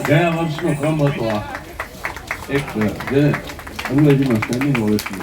ગયા વર્ષનો ક્રમ હતો આ એક જે અંગ્રેજીમાં સ્ટેન્ડિંગ ઓવેશન.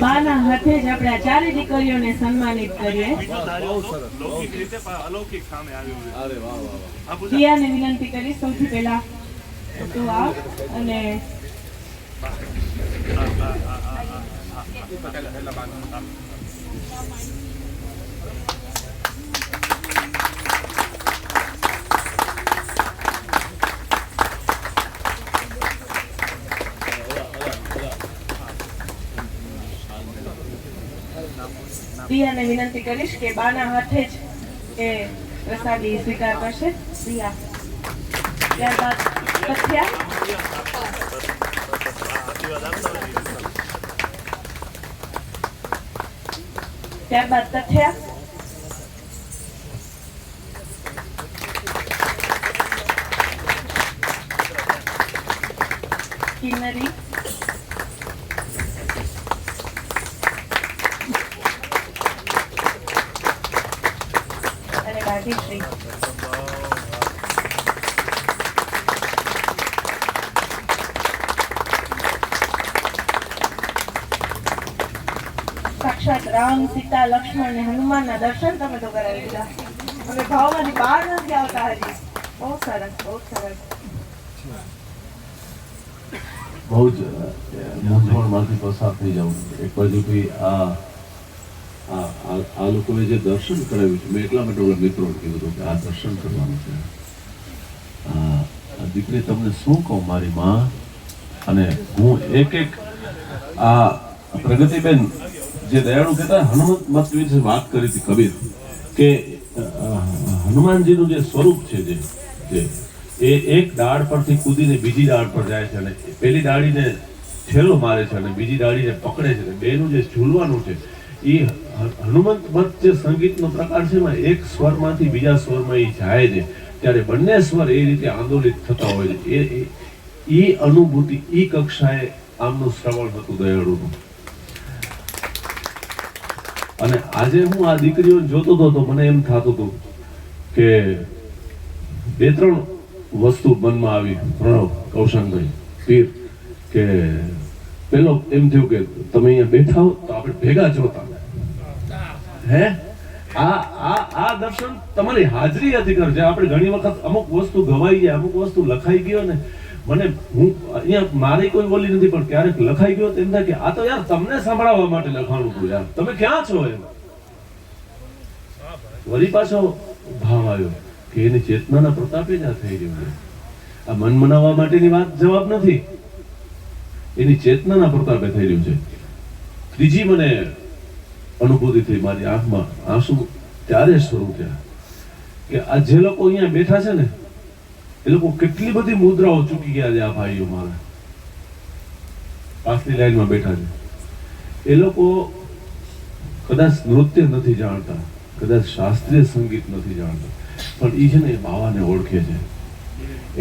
બાના હાથે જ આપણે આ ચારે દીકરીઓને સન્માનિત કરીએ. પિયાને વિનંતી કરી સૌથી પહેલા તું આવ અને પ્રિયાને વિનંતી કરીશ કે બાના હાથે જ એ પ્રસાદી સ્વીકાર કરશે. પ્રિયા, ત્યારબાદ તથ્યા, ત્યારબાદ તથ્યા, કિન્નરી, અને ભાગ્યશ્રી. સાક્ષાત રામ, સીતા, લક્ષ્મણ અને હનુમાનના દર્શન તમે તો કરાવી દીધા. હવે ભાવમાંથી બહાર નથી આવતા હજી. બહુ સરસ, બહુ સરસ. બહુ જ મૂંઝવણમાંથી પસાર થઈ જવું. એક બાજુ આ લોકોએ જે દર્શન કરાવ્યું છે, મેં એટલા માટે ઓલા મિત્રોને કીધું હતું કે આ દર્શન કરવાનું છે. આ દીકરી તમને શું કહું મારી માં, અને હું એક આ પ્રગતિબેન જે દયાળુ કહેતા હનુમંત મત વિશે વાત કરી હતી કબીર, કે હનુમાનજીનું જે સ્વરૂપ છે જે એ એક ડાળ પરથી કૂદીને બીજી ડાળ પર જાય છે, અને પેલી ડાળીને ઠેલો મારે છે અને બીજી ડાળીને પકડે છે. બેનું જે ઝૂલવાનું છે એ હનુમંત મત જે સંગીતનો પ્રકાર છે એમાં એક સ્વરમાંથી બીજા સ્વરમાં એ જાય છે, ત્યારે બંને સ્વર એ રીતે આંદોલિત થતા હોય છે. એ અનુભૂતિ એ કક્ષાએ આમનું શ્રવણ હતું દયાળુનું. અને આજે હું આ દીકરીઓને જોતો હતો તો મને એમ થતું હતું કે બે ત્રણ વસ્તુ મનમાં આવી. પ્રણવ, કૌશનભાઈ, પીર, કે પેલો એમ થયું કે તમે અહીંયા બેઠા હો તો આપણે ભેગા જોતા. હે આ દર્શન તમારી હાજરી હતી કર જે આપણે ઘણી વખત અમુક વસ્તુ ગવાઈ જાય, અમુક વસ્તુ લખાઈ ગયો ને, મને હું અહીંયા મારી કોઈ બોલી નથી પણ ક્યારેક લખાઈ ગયો તો એમ થાય કે આ તો યાર તમને સાંભળવા માટે લખાણું હતું યાર, તમે ક્યાં છો એમ. વળી પાછો ભાવ આવ્યો કે એની ચેતનાના પ્રતાપે જ આ થઈ રહ્યું છે. આ મન મનાવવા માટેની વાત જવાબ નથી, એની ચેતનાના પ્રતાપે થઈ રહ્યું છે. ત્રીજી મને અનુભૂતિ થઈ, મારી આંખમાં આંસુ ત્યારે શરૂ થયા કે આ જે લોકો અહીંયા બેઠા છે ને એ લોકો કેટલી બધી મુદ્રાઓ ચૂકી ગયા છે. આ ભાઈઓ મારા પાછલી લાઈનમાં બેઠા છે, એ લોકો કદાચ નૃત્ય નથી જાણતા, કદાચ શાસ્ત્રીય સંગીત નથી જાણતા, પણ એ છે ને એ બાવાને ઓળખે છે.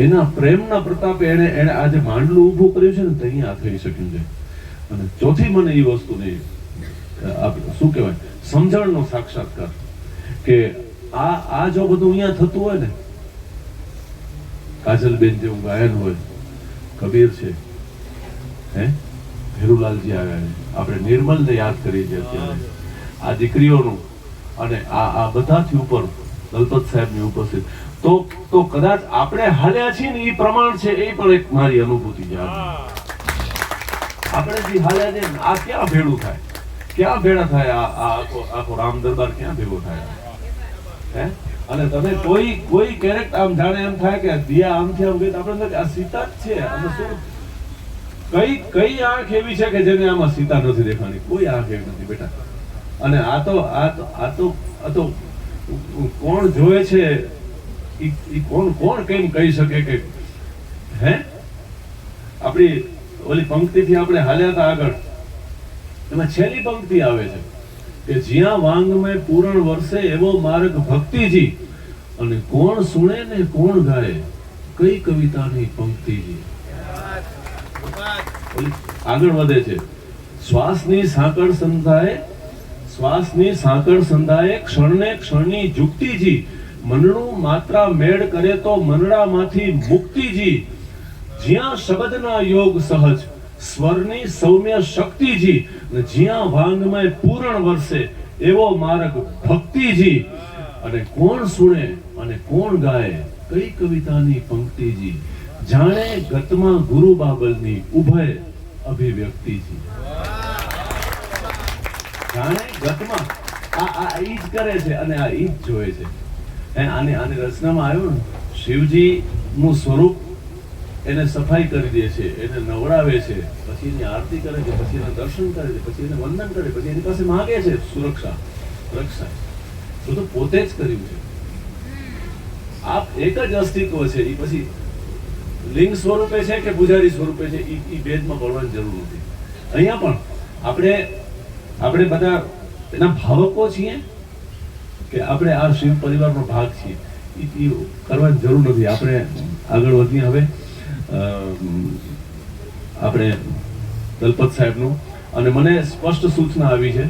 એના પ્રેમના પ્રતાપે એને આજે માંડલું ઊભું કર્યું છે ને તો અહીંયા થઈ શક્યું છે. અને ચોથી મને એ વસ્તુની શું કહેવાય સમજણનો સાક્ષાત્કાર કે આ જો બધું અહીંયા થતું હોય ને, કાજલબેન જેવું ગાયન હોય, કબીર છે, હે ભેરુલાલજી આવ્યા છે, આપણે નિર્મલને યાદ કરીએ છીએ અત્યારે, આ દીકરીઓનું, અને આ બધાથી ઉપર દલપત સાહેબની ઉપસ્થિત, તો કદાચ આપણે હાલ્યા છીએ ને એ પ્રમાણ છે. એ પણ એક મારી અનુભૂતિ છે. આપણે જે હાલ્યા છે આ ક્યાં ભેળું થાય, ક્યાં ભેળા થાય, આ આખો રામ દરબાર ક્યાં ભેગો થાય? હે અને તમે કોઈ કેરેક્ટ આમ જાણે એમ થાય કે દિયા આમથી આમ ગઈ તો આપણે એમ થાય કે આ સીતા જ છે. આમાં શું કઈ આંખ એવી છે કે જેને આમાં સીતા નથી દેખાણી? કોઈ આંખ એવી નથી બેટા. અને આ તો કોણ જોવે છે ઈ કોણ કેમ કહી શકે કે હે? આપણી ઓલી પંક્તિથી આપણે હાલ્યા હતા આગળ, એમાં છેલ્લી પંક્તિ આવે છે કે જ્યાં વાંગમાં પૂરણ વર્ષે એવો માર્ગ ભક્તિજી, અને કોણ સુણે ને કોણ ગાય કઈ કવિતાની પંક્તિજી. આગળ વધે છે, શ્વાસની સાંકળ સંધાય ક્ષણને ક્ષણની જુક્તિજી, મનનું માત્રા મેળ કરે તો મનડામાંથી મુક્તિજી, જ્યાં શબ્દના યોગ સહજ સ્વરની સૌમ્ય શક્તિજી, અને જ્યાં વાંગમાં પૂરણ વર્ષે એવો માર્ગ ભક્તિજી, અને કોણ સુણે અને કોણ ગાય કઈ કવિતાની પંક્તિજી, જાણે ગતમાં ગુરુ બાબલની ઉભય અભિવ્યક્તિજી. જાણે ગતમાં આ ઈ જ કરે છે અને આ ઈ જ જોવે છે. આની રચનામાં આવ્યું ને, શિવજી નું સ્વરૂપ એને સફાઈ કરી દે છે, એને નવડાવે છે, પછી એની આરતી કરે છે, પછી એના દર્શન કરે છે, પછી એને વંદન કરે, પછી એની પાસે માંગે છે સુરક્ષા રક્ષા. તો પોતે જ કર્યું છે. આ એક જ અસ્તિત્વ છે. એ પછી લિંગ સ્વરૂપે છે કે પૂજારી સ્વરૂપે છે એ ભેદમાં પડવાની જરૂર નથી. અહીંયા પણ આપણે બધા એના ભાવકો છીએ કે આપણે આ શિવ પરિવારનો ભાગ છીએ, એ કરવાની જરૂર નથી. આપણે આગળ વધીએ. હવે આપણે દલપત સાહેબનું, અને મને સ્પષ્ટ સૂચના આવી છે